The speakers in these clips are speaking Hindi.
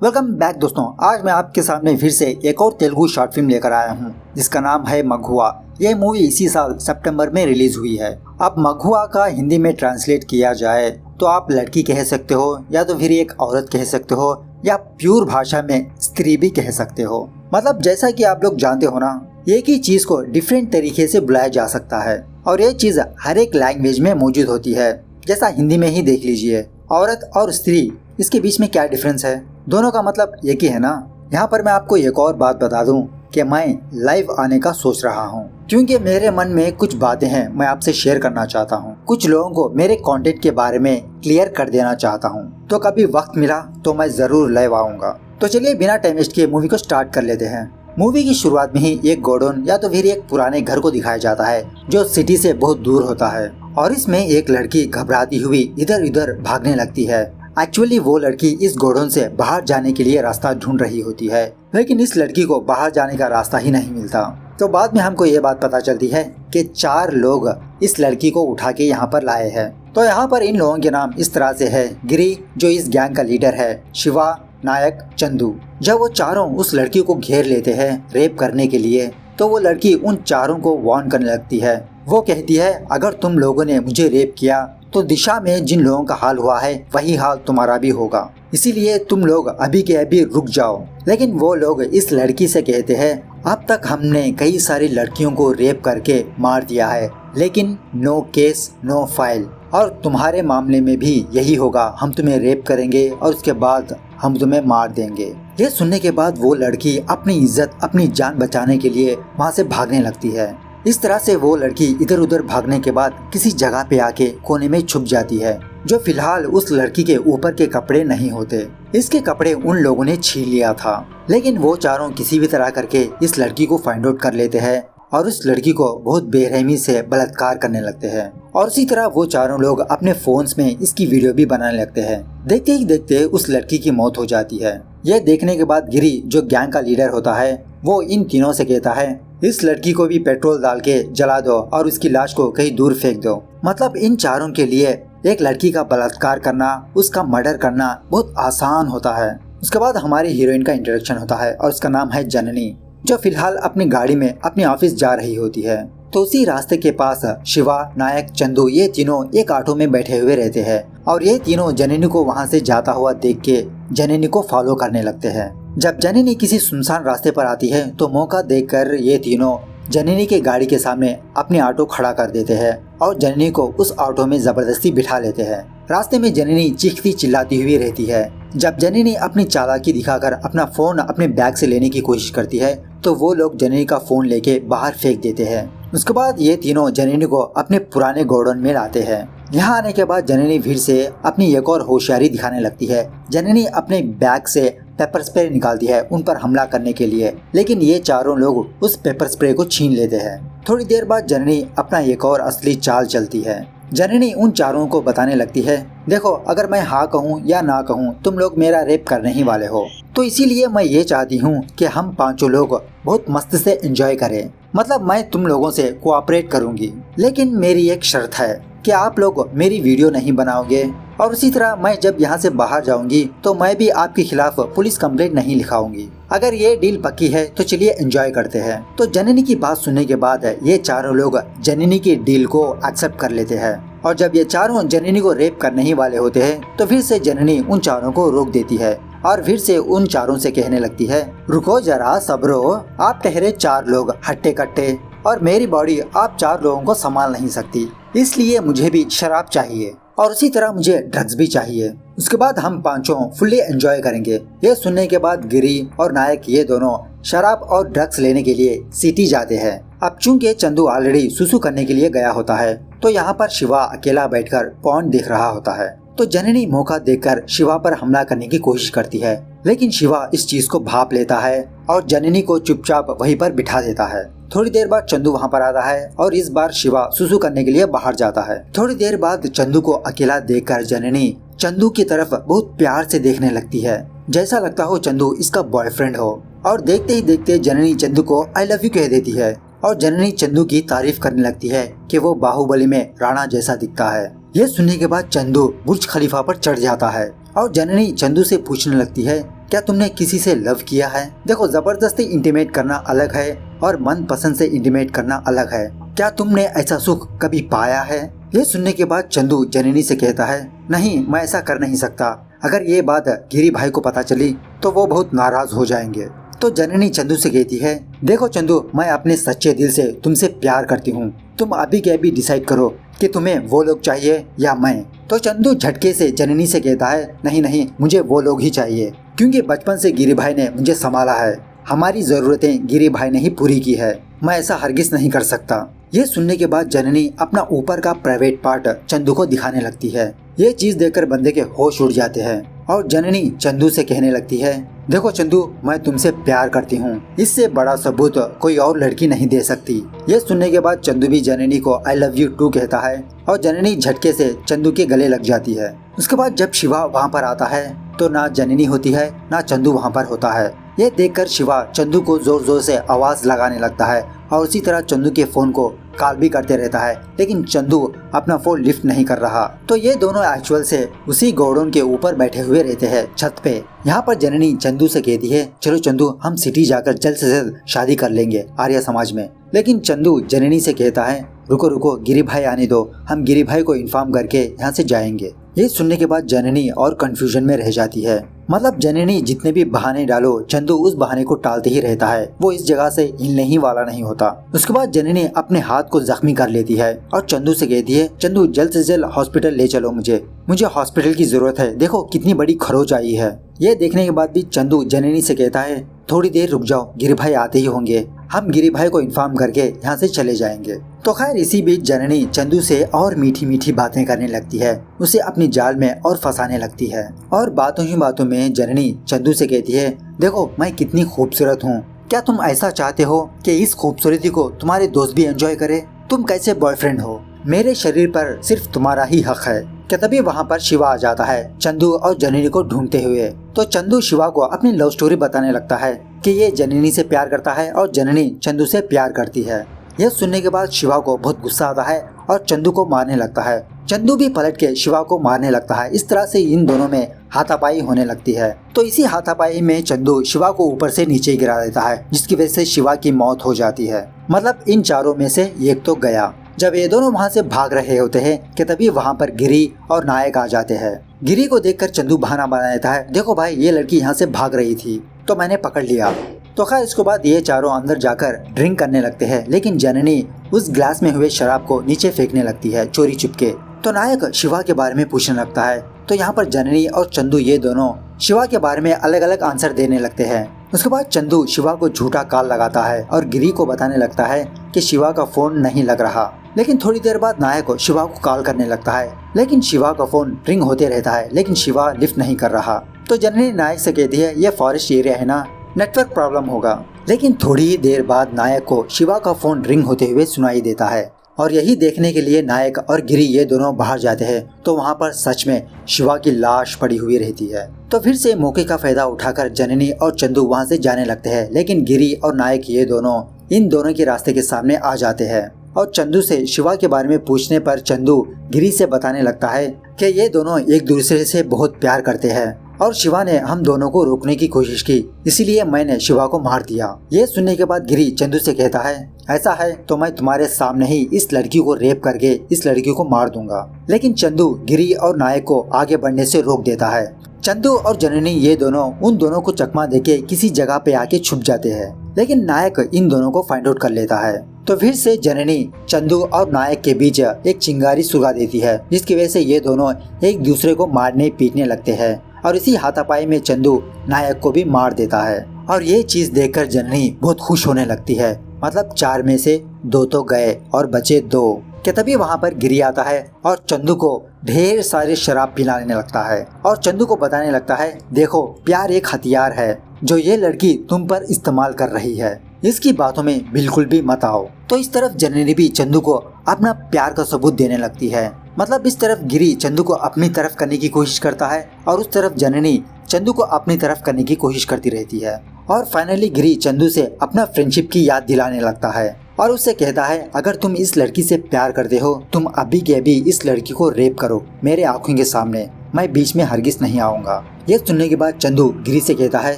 वेलकम बैक दोस्तों। आज मैं आपके सामने फिर से एक और तेलुगु शॉर्ट फिल्म लेकर आया हूँ जिसका नाम है मगहुआ। ये मूवी इसी साल सितंबर में रिलीज हुई है। अब मगहुआ का हिंदी में ट्रांसलेट किया जाए तो आप लड़की कह सकते हो, या तो फिर एक औरत कह सकते हो, या प्योर भाषा में स्त्री भी कह सकते हो। मतलब जैसा कि आप लोग जानते हो ना, एक ही चीज को डिफरेंट तरीके से बुलाया जा सकता है और ये चीज हर एक लैंग्वेज में मौजूद होती है। जैसा हिंदी में ही देख लीजिए, औरत और स्त्री, इसके बीच में क्या डिफरेंस है? दोनों का मतलब एक ही है ना। यहाँ पर मैं आपको एक और बात बता दूं कि मैं लाइव आने का सोच रहा हूँ, क्योंकि मेरे मन में कुछ बातें हैं मैं आपसे शेयर करना चाहता हूँ। कुछ लोगों को मेरे कंटेंट के बारे में क्लियर कर देना चाहता हूँ, तो कभी वक्त मिला तो मैं जरूर लाइव आऊंगा। तो चलिए बिना टाइम वेस्ट किए मूवी को स्टार्ट कर लेते हैं। मूवी की शुरुआत में ही एक गोडाउन या तो फिर एक पुराने घर को दिखाया जाता है जो सिटी से बहुत दूर होता है, और इसमें एक लड़की घबराती हुई इधर उधर भागने लगती है। एक्चुअली वो लड़की इस गोडाउन से बाहर जाने के लिए रास्ता ढूंढ रही होती है, लेकिन इस लड़की को बाहर जाने का रास्ता ही नहीं मिलता। तो बाद में हमको ये बात पता चलती है कि 4 लोग इस लड़की को उठा के यहाँ पर लाए हैं। तो यहाँ पर इन लोगों के नाम इस तरह से है। गिरी जो इस गैंग का लीडर है, शिवा, नायक, चंदू। जब वो चारों उस लड़की को घेर लेते हैं रेप करने के लिए, तो वो लड़की उन चारों को वार्न करने लगती है। वो कहती है, अगर तुम लोगों ने मुझे रेप किया तो दिशा में जिन लोगों का हाल हुआ है वही हाल तुम्हारा भी होगा, इसीलिए तुम लोग अभी के अभी रुक जाओ। लेकिन वो लोग इस लड़की से कहते हैं, अब तक हमने कई सारी लड़कियों को रेप करके मार दिया है, लेकिन नो केस नो फाइल, और तुम्हारे मामले में भी यही होगा। हम तुम्हें रेप करेंगे और उसके बाद हम तुम्हें मार देंगे। ये सुनने के बाद वो लड़की अपनी इज्जत, अपनी जान बचाने के लिए वहाँ से भागने लगती है। इस तरह से वो लड़की इधर उधर भागने के बाद किसी जगह पे आके कोने में छुप जाती है, जो फिलहाल उस लड़की के ऊपर के कपड़े नहीं होते। इसके कपड़े उन लोगों ने छीन लिया था, लेकिन वो चारों किसी भी तरह करके इस लड़की को फाइंड आउट कर लेते हैं और उस लड़की को बहुत बेरहमी से बलात्कार करने लगते हैं। और उसी तरह वो चारों लोग अपने फोन्स में इसकी वीडियो भी बनाने लगते हैं। देखते ही देखते उस लड़की की मौत हो जाती है। यह देखने के बाद गिरी जो गैंग का लीडर होता है, वो इन तीनों से कहता है, इस लड़की को भी पेट्रोल डाल के जला दो और उसकी लाश को कहीं दूर फेंक दो। मतलब इन चारों के लिए एक लड़की का बलात्कार करना, उसका मर्डर करना बहुत आसान होता है। उसके बाद हमारी हीरोइन का इंट्रोडक्शन होता है और उसका नाम है जननी, जो फिलहाल अपनी गाड़ी में अपने ऑफिस जा रही होती है। तो उसी रास्ते के पास शिवा, नायक, चंदू, ये तीनों एक ऑटो में बैठे हुए रहते हैं और ये तीनों जननी को वहाँ से जाता हुआ देख के जननी को फॉलो करने लगते हैं। जब जननी किसी सुनसान रास्ते पर आती है तो मौका देखकर ये तीनों जननी के गाड़ी के सामने अपने ऑटो खड़ा कर देते हैं और जननी को उस ऑटो में जबरदस्ती बिठा लेते हैं। रास्ते में जननी चीखती चिल्लाती हुई रहती है। जब जननी अपनी चालाकी दिखाकर अपना फोन अपने बैग से लेने की कोशिश करती है तो वो लोग जननी का फोन लेके बाहर फेंक देते हैं। उसके बाद ये तीनों जननी को अपने पुराने गोडाउन में लाते हैं। यहाँ आने के बाद जननी फिर से अपनी एक और होशियारी दिखाने लगती है। जननी अपने बैग से पेपर स्प्रे निकालती है उन पर हमला करने के लिए, लेकिन ये चारों लोग उस पेपर स्प्रे को छीन लेते हैं। थोड़ी देर बाद जननी अपना एक और असली चाल चलती है। जननी उन चारों को बताने लगती है, देखो अगर मैं हाँ कहूँ या ना कहूँ तुम लोग मेरा रेप करने ही वाले हो, तो इसीलिए मैं ये चाहती हूँ कि हम पांचों लोग बहुत मस्त से एंजॉय करें। मतलब मैं तुम लोगों से कोऑपरेट करूँगी, लेकिन मेरी एक शर्त है कि आप लोग मेरी वीडियो नहीं बनाओगे, और उसी तरह मैं जब यहाँ से बाहर जाऊंगी तो मैं भी आपके खिलाफ पुलिस कंप्लेंट नहीं लिखाऊंगी। अगर ये डील पक्की है तो चलिए एंजॉय करते हैं। तो जननी की बात सुनने के बाद ये चारों लोग जननी की डील को एक्सेप्ट कर लेते हैं, और जब ये चारों जननी को रेप करने ही वाले होते हैं तो फिर से जननी उन चारों को रोक देती है और फिर से उन चारों से कहने लगती है, रुको जरा सब्रो, आप ठहरे 4 लोग हट्टे कट्टे, और मेरी बॉडी आप 4 लोगों को संभाल नहीं सकती, इसलिए मुझे भी शराब चाहिए और उसी तरह मुझे ड्रग्स भी चाहिए। उसके बाद हम पांचों फुल्ली एंजॉय करेंगे। ये सुनने के बाद गिरी और नायक ये दोनों शराब और ड्रग्स लेने के लिए सिटी जाते हैं। अब चूंकि चंदू ऑलरेडी सुसु करने के लिए गया होता है, तो यहाँ पर शिवा अकेला बैठकर पॉन देख रहा होता है। तो जननी मौका देखकर शिवा पर हमला करने की कोशिश करती है, लेकिन शिवा इस चीज को भाप लेता है और जननी को चुपचाप वहीं पर बिठा देता है। थोड़ी देर बाद चंदू वहाँ पर आता है और इस बार शिवा सुसु करने के लिए बाहर जाता है। थोड़ी देर बाद चंदू को अकेला देखकर जननी चंदू की तरफ बहुत प्यार से देखने लगती है, जैसा लगता हो चंदू इसका बॉयफ्रेंड हो। और देखते ही देखते जननी चंदू को आई लव यू कह देती है और जननी चंदू की तारीफ करने लगती है कि वो बाहुबली में राणा जैसा दिखता है। ये सुनने के बाद चंदू बुर्ज खलीफा पर चढ़ जाता है और जननी चंदू से पूछने लगती है क्या तुमने किसी से लव किया है? देखो, जबरदस्ती इंटीमेट करना अलग है और मन पसंद से इंटीमेट करना अलग है। क्या तुमने ऐसा सुख कभी पाया है? ये सुनने के बाद चंदू जननी से कहता है, नहीं, मैं ऐसा कर नहीं सकता। अगर ये बात गिरी भाई को पता चली तो वो बहुत नाराज हो जाएंगे। तो जननी चंदू से कहती है, देखो चंदू, मैं अपने सच्चे दिल से तुमसे प्यार करती हूँ। तुम अभी के अभी डिसाइड करो कि तुम्हें वो लोग चाहिए या मैं। तो चंदू झटके से जननी से कहता है, नहीं नहीं, मुझे वो लोग ही चाहिए, क्योंकि बचपन से गिरी भाई ने मुझे संभाला है। हमारी जरूरतें गिरी भाई ने ही पूरी की है, मैं ऐसा हरगिज नहीं कर सकता। ये सुनने के बाद जननी अपना ऊपर का प्राइवेट पार्ट चंदू को दिखाने लगती है। ये चीज देखकर बंदे के होश उड़ जाते हैं और जननी चंदू से कहने लगती है, देखो चंदू, मैं तुमसे प्यार करती हूँ, इससे बड़ा सबूत कोई और लड़की नहीं दे सकती। ये सुनने के बाद चंदू भी जननी को आई लव यू टू कहता है और जननी झटके से चंदू के गले लग जाती है। उसके बाद जब शिवा वहाँ पर आता है तो ना जननी होती है ना चंदू वहाँ पर होता है। ये देखकर शिवा चंदू को जोर जोर से आवाज लगाने लगता है और उसी तरह चंदू के फोन को कॉल भी करते रहता है, लेकिन चंदू अपना फोन लिफ्ट नहीं कर रहा। तो ये दोनों एक्चुअल से उसी गोडाउन के ऊपर बैठे हुए रहते हैं छत पे। यहाँ पर जननी चंदू से कहती है, चलो चंदू, हम सिटी जाकर जल्द से जल्द शादी कर लेंगे आर्या समाज में। लेकिन चंदू जननी से कहता है, रुको रुको, गिरी भाई आने दो, हम गिरी भाई को इन्फॉर्म करके यहाँ से जाएंगे। ये सुनने के बाद जननी और कंफ्यूजन में रह जाती है। मतलब जननी जितने भी बहाने डालो, चंदू उस बहाने को टालते ही रहता है, वो इस जगह से हिलने ही वाला नहीं होता। उसके बाद जननी अपने हाथ को जख्मी कर लेती है और चंदू से कहती है, चंदू जल्द से जल्द हॉस्पिटल ले चलो, मुझे हॉस्पिटल की जरूरत है, देखो कितनी बड़ी खरोच आई है। ये देखने के बाद भी चंदू जननी से कहता है, थोड़ी देर रुक जाओ, गिरी भाई आते ही होंगे, हम गिरी भाई को इन्फॉर्म करके यहाँ से चले जाएंगे। तो खैर इसी बीच जननी चंदू से और मीठी मीठी बातें करने लगती है, उसे अपनी जाल में और फंसाने लगती है। और बातों ही बातों में जननी चंदू से कहती है, देखो मैं कितनी खूबसूरत हूँ, क्या तुम ऐसा चाहते हो कि इस खूबसूरती को तुम्हारे दोस्त भी एंजॉय करे? तुम कैसे बॉयफ्रेंड हो, मेरे शरीर पर सिर्फ तुम्हारा ही हक है। क्या तभी वहाँ पर शिवा आ जाता है चंदू और जननी को ढूंढते हुए। तो चंदू शिवा को अपनी लव स्टोरी बताने लगता है कि ये जननी से प्यार करता है और जननी चंदू से प्यार करती है। यह सुनने के बाद शिवा को बहुत गुस्सा आता है और चंदू को मारने लगता है। चंदू भी पलट के शिवा को मारने लगता है। इस तरह से इन दोनों में हाथापाई होने लगती है। तो इसी हाथापाई में चंदू शिवा को ऊपर से नीचे गिरा देता है, जिसकी वजह से शिवा की मौत हो जाती है। मतलब इन चारों में से एक तो गया। जब ये दोनों वहाँ से भाग रहे होते हैं कि तभी वहाँ पर गिरी और नायक आ जाते हैं। गिरी को देखकर चंदू बहाना बना देता है, देखो भाई, ये लड़की यहाँ से भाग रही थी तो मैंने पकड़ लिया। तो खैर इसके बाद ये चारों अंदर जाकर ड्रिंक करने लगते हैं, लेकिन जननी उस ग्लास में हुए शराब को नीचे फेंकने लगती है चोरी चुपके। तो नायक शिवा के बारे में पूछने लगता है। तो यहाँ पर जननी और चंदू ये दोनों शिवा के बारे में अलग अलग आंसर देने लगते हैं। उसके बाद चंदू शिवा को झूठा कॉल लगाता है और गिरी को बताने लगता है कि शिवा का फोन नहीं लग रहा। लेकिन थोड़ी देर बाद नायक शिवा को कॉल करने लगता है, लेकिन शिवा का फोन रिंग होते रहता है, लेकिन शिवा लिफ्ट नहीं कर रहा। तो जननी नायक से कहती है, ये फॉरेस्ट एरिया है ना, नेटवर्क प्रॉब्लम होगा। लेकिन थोड़ी ही देर बाद नायक को शिवा का फोन रिंग होते हुए सुनाई देता है और यही देखने के लिए नायक और गिरी ये दोनों बाहर जाते हैं। तो वहाँ पर सच में शिवा की लाश पड़ी हुई रहती है। तो फिर से मौके का फायदा उठाकर जननी और चंदू वहाँ से जाने लगते हैं, लेकिन गिरी और नायक ये दोनों इन दोनों के रास्ते के सामने आ जाते हैं। और चंदू से शिवा के बारे में पूछने पर चंदू गिरी से बताने लगता है कि ये दोनों एक दूसरे से बहुत प्यार करते हैं और शिवा ने हम दोनों को रोकने की कोशिश की, इसीलिए मैंने शिवा को मार दिया। ये सुनने के बाद गिरी चंदू से कहता है, ऐसा है तो मैं तुम्हारे सामने ही इस लड़की को रेप करके इस लड़की को मार दूंगा। लेकिन चंदू गिरी और नायक को आगे बढ़ने से रोक देता है। चंदू और जननी ये दोनों उन दोनों को चकमा देके किसी जगह पे आके छुप जाते हैं, लेकिन नायक इन दोनों को फाइंड आउट कर लेता है। तो फिर से जननी चंदू और नायक के बीच एक चिंगारी सुलगा देती है, जिसकी वजह से ये दोनों एक दूसरे को मारने पीटने लगते हैं और इसी हाथापाई में चंदू नायक को भी मार देता है। और ये चीज देखकर जननी बहुत खुश होने लगती है। मतलब 4 में से 2 तो गए और बचे 2। कि तभी वहाँ पर गिरी आता है और चंदू को ढेर सारे शराब पिलाने लगता है और चंदू को बताने लगता है, देखो प्यार एक हथियार है जो ये लड़की तुम पर इस्तेमाल कर रही है, इसकी बातों में बिल्कुल भी मत आओ। तो इस तरफ जननी भी चंदू को अपना प्यार का सबूत देने लगती है। मतलब इस तरफ गिरी चंदू को अपनी तरफ करने की कोशिश करता है और उस तरफ जननी चंदू को अपनी तरफ करने की कोशिश करती रहती है। और फाइनली गिरी चंदू से अपना फ्रेंडशिप की याद दिलाने लगता है और उससे कहता है, अगर तुम इस लड़की से प्यार करते हो, तुम अभी के अभी इस लड़की को रेप करो मेरे आंखों के सामने, मैं बीच में हरगिज नहीं आऊंगा। ये सुनने के बाद चंदू गिरी से कहता है,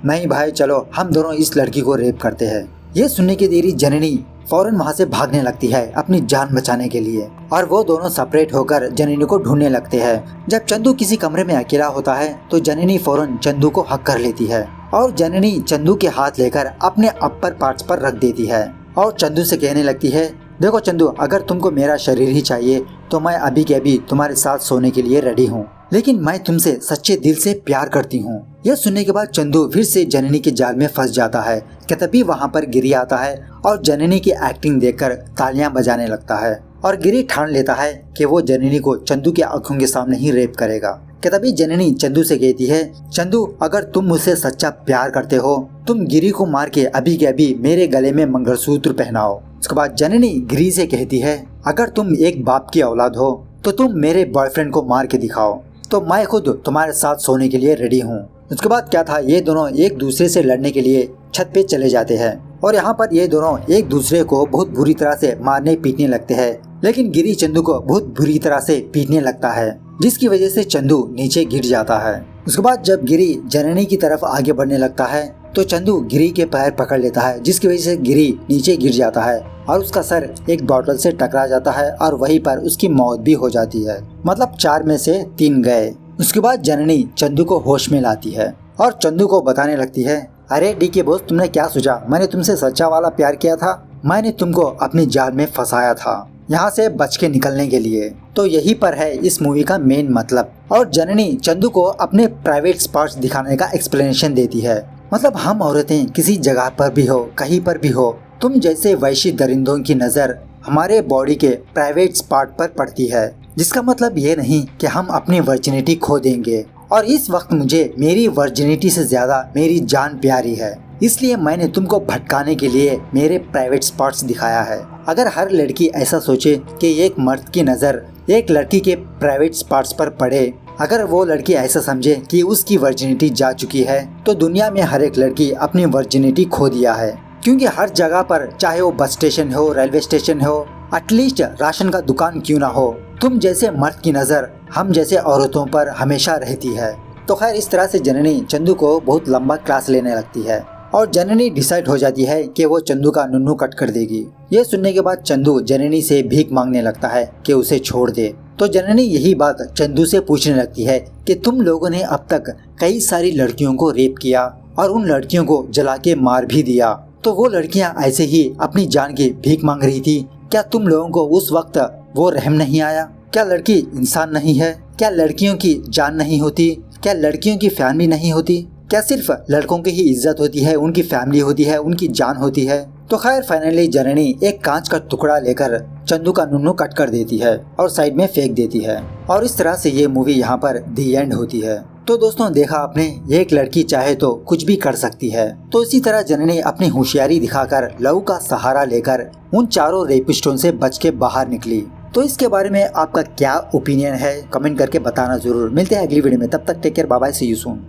नहीं भाई चलो हम दोनों इस लड़की को रेप करते हैं। ये सुनने की देरी जननी फौरन वहाँ से भागने लगती है अपनी जान बचाने के लिए और वो दोनों सेपरेट होकर जननी को ढूंढने लगते हैं। जब चंदू किसी कमरे में अकेला होता है तो जननी फौरन चंदू को हक कर लेती है और जननी चंदू के हाथ लेकर अपने अपर पार्ट्स पर रख देती है और चंदू से कहने लगती है, देखो चंदू, अगर तुमको मेरा शरीर ही चाहिए तो मैं अभी के अभी तुम्हारे साथ सोने के लिए रेडी हूँ, लेकिन मैं तुमसे सच्चे दिल से प्यार करती हूँ। यह सुनने के बाद चंदू फिर से जननी के जाल में फंस जाता है कि तभी वहाँ पर गिरी आता है और जननी की एक्टिंग देखकर तालियां बजाने लगता है और गिरी ठान लेता है कि वो जननी को चंदू की आंखों के सामने ही रेप करेगा। कि तभी जननी चंदू से कहती है, चंदू अगर तुम मुझसे सच्चा प्यार करते हो तुम गिरी को मार के अभी के अभी मेरे गले में मंगलसूत्र पहनाओ। उसके बाद जननी गिरी से कहती है, अगर तुम एक बाप की औलाद हो तो तुम मेरे बॉयफ्रेंड को मार के दिखाओ तो मैं खुद तुम्हारे साथ सोने के लिए रेडी हूँ। उसके बाद क्या था, ये दोनों एक दूसरे से लड़ने के लिए छत पे चले जाते हैं और यहाँ पर ये दोनों एक दूसरे को बहुत बुरी तरह से मारने पीटने लगते हैं, लेकिन गिरी चंदू को बहुत बुरी तरह से पीटने लगता है जिसकी वजह से चंदू नीचे गिर जाता है। उसके बाद जब गिरी जननी की तरफ आगे बढ़ने लगता है तो चंदू गिरी के पैर पकड़ लेता है जिसकी वजह से गिरी नीचे गिर जाता है और उसका सर एक बॉटल से टकरा जाता है और वहीं पर उसकी मौत भी हो जाती है। मतलब 4 में से 3 गए। उसके बाद जननी चंदू को होश में लाती है और चंदू को बताने लगती है, अरे डी के बॉस, तुमने क्या सोचा, मैंने तुमसे सच्चा वाला प्यार किया था, मैंने तुमको अपनी जाल में फंसाया था यहाँ से बच के निकलने के लिए। तो यही पर है इस मूवी का मेन मतलब। और जननी चंदू को अपने प्राइवेट पार्ट्स दिखाने का एक्सप्लेनेशन देती है। मतलब हम औरतें किसी जगह पर भी हो, कहीं पर भी हो, तुम जैसे वैश्य दरिंदों की नज़र हमारे बॉडी के प्राइवेट पार्ट पर पड़ती है, जिसका मतलब ये नहीं कि हम अपनी वर्जिनिटी खो देंगे। और इस वक्त मुझे मेरी वर्जिनिटी से ज्यादा मेरी जान प्यारी है, इसलिए मैंने तुमको भटकाने के लिए मेरे प्राइवेट पार्ट्स दिखाया है। अगर हर लड़की ऐसा सोचे कि एक मर्द की नज़र एक लड़की के प्राइवेट पार्ट्स पर पड़े, अगर वो लड़की ऐसा समझे कि उसकी वर्जिनिटी जा चुकी है, तो दुनिया में हर एक लड़की अपनी वर्जिनिटी खो दिया है। क्योंकि हर जगह पर, चाहे वो बस स्टेशन हो, रेलवे स्टेशन हो, एटलीस्ट राशन का दुकान क्यों ना हो, तुम जैसे मर्द की नज़र हम जैसे औरतों पर हमेशा रहती है। तो खैर इस तरह से जननी चंदू को बहुत लंबा क्लास लेने लगती है और जननी डिसाइड हो जाती है कि वो चंदू का नुन्नू कट कर देगी। ये सुनने के बाद चंदू जननी से भीख मांगने लगता है कि उसे छोड़ दे। तो जननी यही बात चंदू से पूछने लगती है कि तुम लोगों ने अब तक कई सारी लड़कियों को रेप किया और उन लड़कियों को जला के मार भी दिया, तो वो लड़कियां ऐसे ही अपनी जान की भीख मांग रही थी, क्या तुम लोगों को उस वक्त वो रहम नहीं आया? क्या लड़की इंसान नहीं है? क्या लड़कियों की जान नहीं होती? क्या लड़कियों की फैमिली नहीं होती? क्या सिर्फ लड़कों की ही इज्जत होती है, उनकी फैमिली होती है, उनकी जान होती है? तो खैर फाइनली जननी एक कांच का टुकड़ा लेकर चंदू का नुन्नू कट कर देती है और साइड में फेंक देती है और इस तरह से ये मूवी यहाँ पर दी एंड होती है। तो दोस्तों देखा आपने, एक लड़की चाहे तो कुछ भी कर सकती है। तो इसी तरह जननी अपनी होशियारी दिखाकर लहू का सहारा लेकर उन चारों रेपिस्टों से बच के बाहर निकली। तो इसके बारे में आपका क्या ओपिनियन है, कमेंट करके बताना जरूर। मिलते हैं अगली वीडियो में, तब तक take care, bye bye, see you soon.